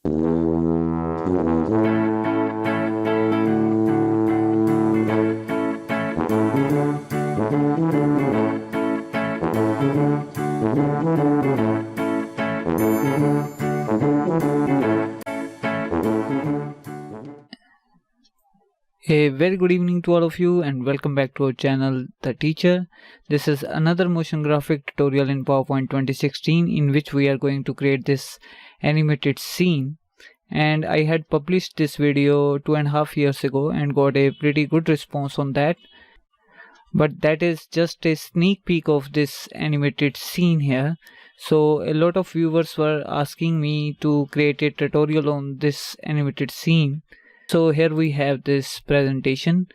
A very good evening to all of you and welcome back to our channel The Teacher. This is another motion graphic tutorial in PowerPoint 2016 in which we are going to create this animated scene, and I had published this video 2.5 years ago and got a pretty good response on that. But that is just a sneak peek of this animated scene here. So a lot of viewers were asking me to create a tutorial on this animated scene. So here we have this presentation,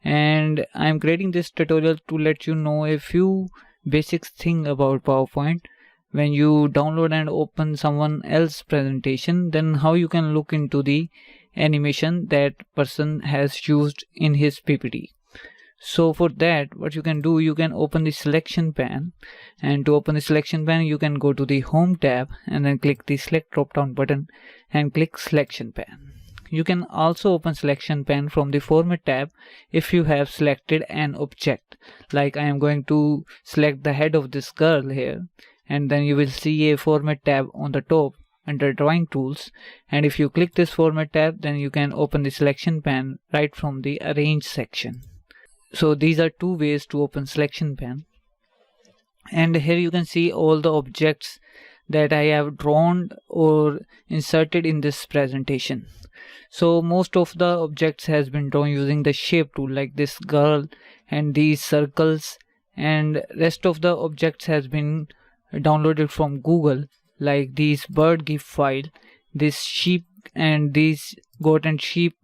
and I'm creating this tutorial to let you know a few basic things about PowerPoint. When you download and open someone else's presentation, then how you can look into the animation that person has used in his PPT. So for that, what you can do, you can open the selection pane, and to open the selection pane you can go to the home tab and then click the select drop down button and click selection pane. You can also open selection pane from the format tab if you have selected an object. Like I am going to select the head of this girl here, and then you will see a format tab on the top under drawing tools, and if you click this format tab, then you can open the selection pane right from the arrange section. So these are two ways to open selection pane. And here you can see all the objects that I have drawn or inserted in this presentation. So most of the objects has been drawn using the shape tool, like this girl and these circles, and rest of the objects has been downloaded from Google, like these bird GIF file, this sheep and these goat and sheep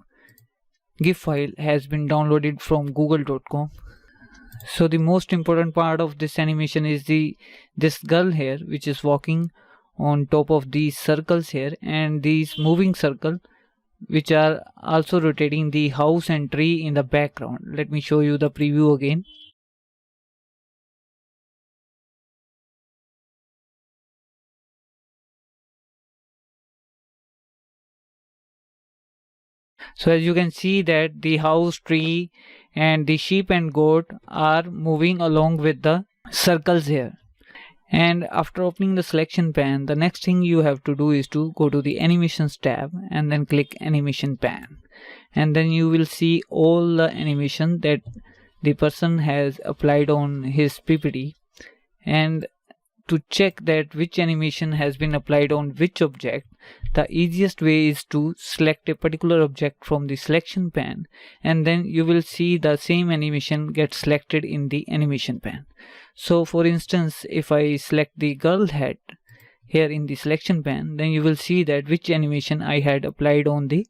GIF file has been downloaded from google.com. So the most important part of this animation is this girl here, which is walking on top of these circles here, and these moving circle which are also rotating the house and tree in the background. Let me show you the preview again. So as you can see that the house, tree and the sheep and goat are moving along with the circles here. And after opening the selection pane, the next thing you have to do is to go to the animations tab and then click animation pane, and then you will see all the animation that the person has applied on his PPT. And to check that which animation has been applied on which object, the easiest way is to select a particular object from the selection pane, and then you will see the same animation get selected in the animation pane. So for instance, if I select the girl head here in the selection pane, then you will see that which animation I had applied on the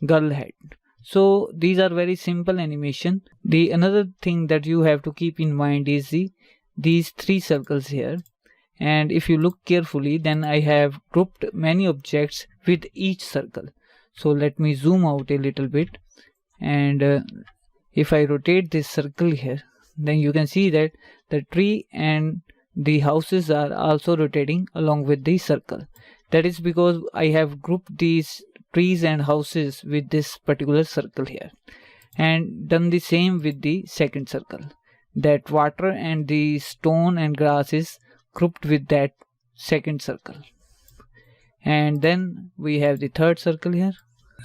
girl head. So these are very simple animation. The another thing that you have to keep in mind is these three circles here. And if you look carefully, then I have grouped many objects with each circle. So let me zoom out a little bit, and if I rotate this circle here, then you can see that the tree and the houses are also rotating along with the circle. That is because I have grouped these trees and houses with this particular circle here, and done the same with the second circle. That water and the stone and grass is grouped with that second circle. And then we have the third circle here.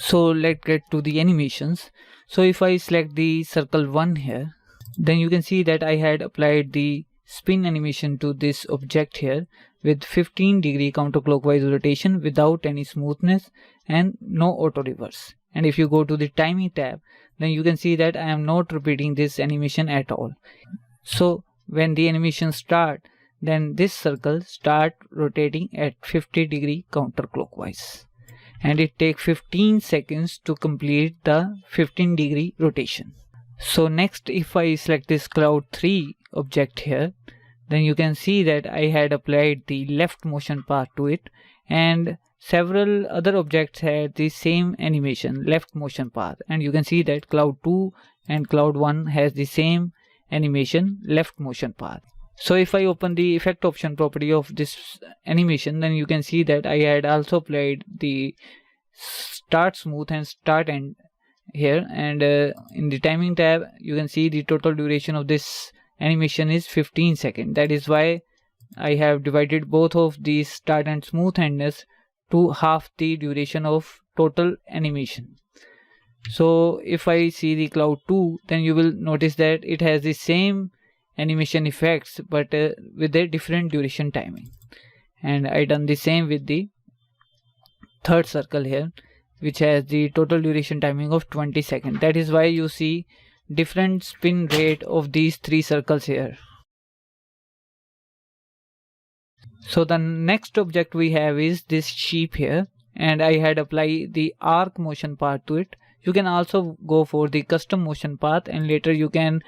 So let's get to the animations. So if I select the circle 1 here, then you can see that I had applied the spin animation to this object here with 15-degree counterclockwise rotation without any smoothness and no auto reverse. And if you go to the timing tab, then you can see that I am not repeating this animation at all. So when the animation start, then this circle start rotating at 50-degree counterclockwise, and it takes 15 seconds to complete the 15-degree rotation. So next, if I select this cloud 3 object here, then you can see that I had applied the left motion path to it, and several other objects had the same animation, left motion path, and you can see that cloud 2 and cloud 1 has the same animation, left motion path. So if I open the effect option property of this animation, then you can see that I had also applied the start smooth and start end here, and in the timing tab you can see the total duration of this animation is 15 seconds. That is why I have divided both of these start and smooth endness to half the duration of total animation. So if I see the cloud 2, then you will notice that it has the same animation effects but with a different duration timing. And I done the same with the third circle here, which has the total duration timing of 20 seconds. That is why you see different spin rate of these three circles here. So the next object we have is this sheep here, and I had applied the arc motion path to it. You can also go for the custom motion path, and later you can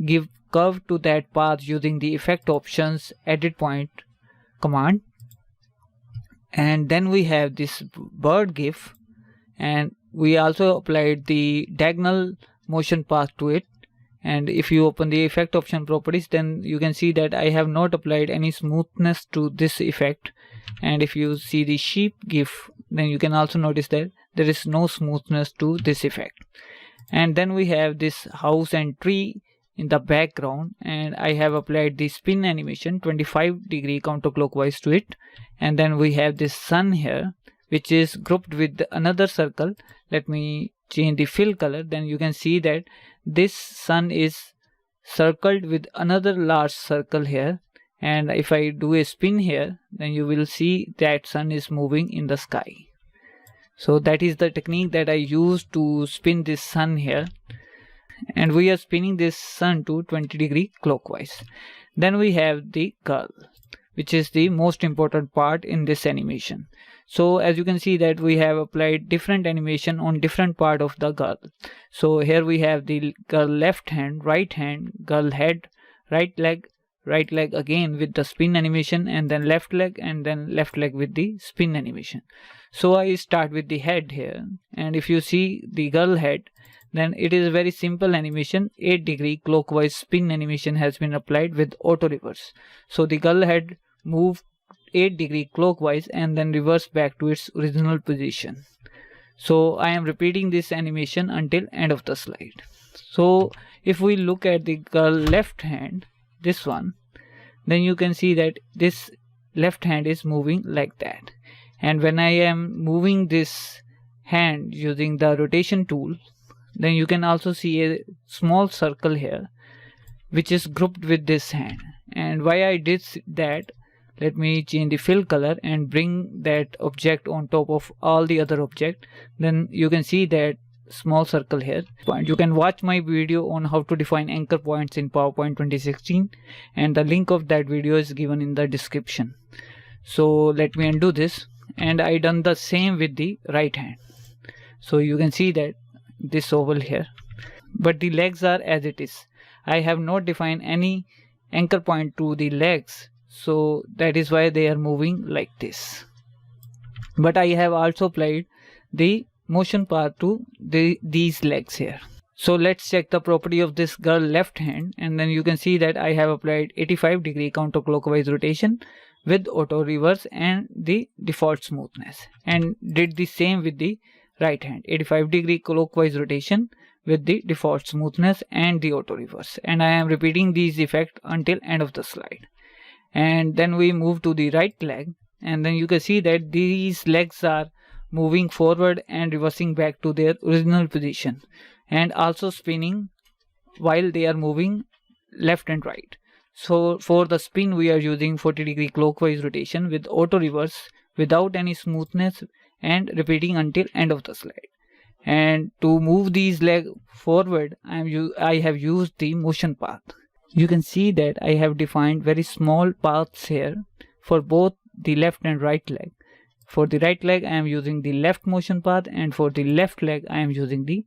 give curve to that path using the effect options edit point command. And then we have this bird GIF, and we also applied the diagonal motion path to it. And if you open the effect option properties, then you can see that I have not applied any smoothness to this effect. And if you see the sheep GIF, then you can also notice that there is no smoothness to this effect. And then we have this house and tree in the background, and I have applied the spin animation 25-degree counterclockwise to it. And then we have this sun here, which is grouped with another circle. Let me change the fill color. Then you can see that this sun is circled with another large circle here, and if I do a spin here, then you will see that sun is moving in the sky. So that is the technique that I use to spin this sun here, and we are spinning this sun to 20-degree clockwise. Then we have the girl, which is the most important part in this animation. So as you can see that we have applied different animation on different part of the girl. So here we have the girl left hand, right hand, girl head, right leg again with the spin animation, and then left leg, and then left leg with the spin animation. So I start with the head here, and if you see the girl head, then it is a very simple animation. 8-degree clockwise spin animation has been applied with auto reverse. So the girl head move 8-degree clockwise and then reverse back to its original position. So I am repeating this animation until end of the slide. So if we look at the girl left hand, this one, then you can see that this left hand is moving like that. And when I am moving this hand using the rotation tool, then you can also see a small circle here which is grouped with this hand. And why I did that, let me change the fill color and bring that object on top of all the other object. Then you can see that small circle here. You can watch my video on how to define anchor points in PowerPoint 2016, and the link of that video is given in the description. So let me undo this, and I done the same with the right hand. So you can see that this oval here, but the legs are as it is. I have not defined any anchor point to the legs, so that is why they are moving like this. But I have also applied the motion path to these legs here. So let's check the property of this girl left hand, and then you can see that I have applied 85-degree counterclockwise rotation with auto reverse and the default smoothness, and did the same with the right hand, 85-degree clockwise rotation with the default smoothness and the auto reverse. And I am repeating these effects until end of the slide. And then we move to the right leg, and then you can see that these legs are moving forward and reversing back to their original position, and also spinning while they are moving left and right. So for the spin we are using 40-degree clockwise rotation with auto reverse without any smoothness, and repeating until end of the slide. And to move these legs forward, I have used the motion path. You can see that I have defined very small paths here for both the left and right leg. For the right leg I am using the left motion path, and for the left leg I am using the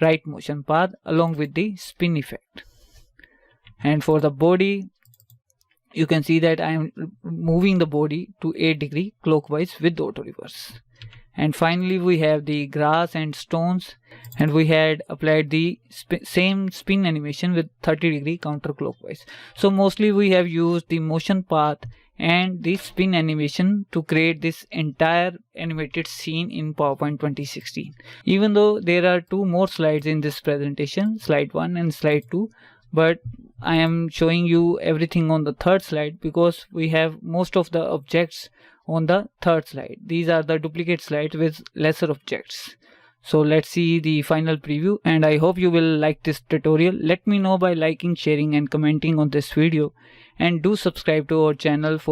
right motion path along with the spin effect. And for the body, you can see that I am moving the body to 8-degree clockwise with auto reverse. And finally we have the grass and stones, and we had applied the same spin animation with 30-degree counterclockwise. So mostly we have used the motion path and the spin animation to create this entire animated scene in PowerPoint 2016. Even though there are two more slides in this presentation, slide 1 and slide 2, but I am showing you everything on the third slide because we have most of the objects on the third slide. These are the duplicate slides with lesser objects. So let's see the final preview, and I hope you will like this tutorial. Let me know by liking, sharing and commenting on this video, and do subscribe to our channel for